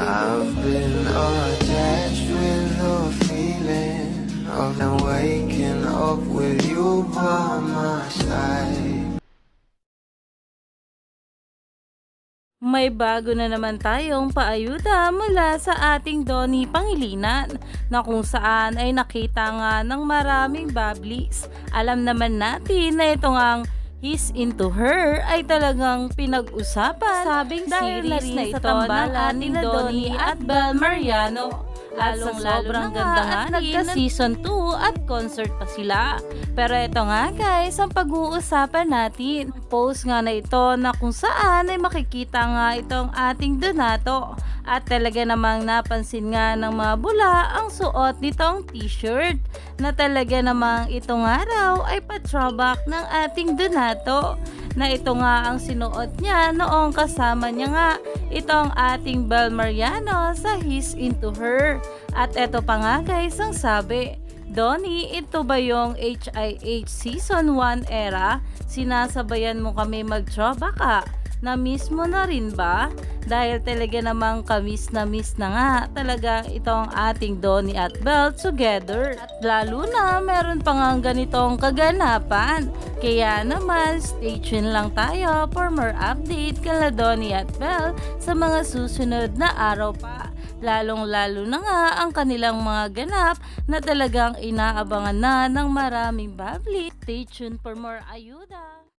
I've been attached with the feeling of waking up with you by my side. May bago na naman tayong paayuda mula sa ating Donnie Pangilinan na kung saan ay nakita nga ng maraming bablis. Alam naman natin na ito ngang He's Into Her ay talagang pinag-usapan Sabing dahil na series rin na sa ito tambalan ng ni ating Donnie at Bel Mariano. At sa sobrang ganda nga nagka-season 2 at concert pa sila. Pero ito nga guys, ang pag-uusapan natin. Post nga na ito na kung saan ay makikita nga itong ating Donato. At talaga namang napansin nga ng mga bula ang suot nitong t-shirt. Na talaga namang ito nga raw ay pa-throwback ng ating Donato. Na ito nga ang sinuot niya noong kasama niya nga itong ating Bel Mariano sa He's Into Her. At eto pa nga guys ang sabi, Donnie, ito ba yung HIH Season 1 era? Sinasabayan mo kami mag-throwback ka? Na-miss mo na rin ba? Dahil talaga namang ka-miss na nga talaga itong ating Donnie at Bel together. At lalo na meron pa nga ganitong kaganapan. Kaya naman stay tuned lang tayo for more update kala Donnie at Bel sa mga susunod na araw pa. Lalong-lalo na nga ang kanilang mga ganap na talagang inaabangan na ng maraming babli. Stay tuned for more ayuda.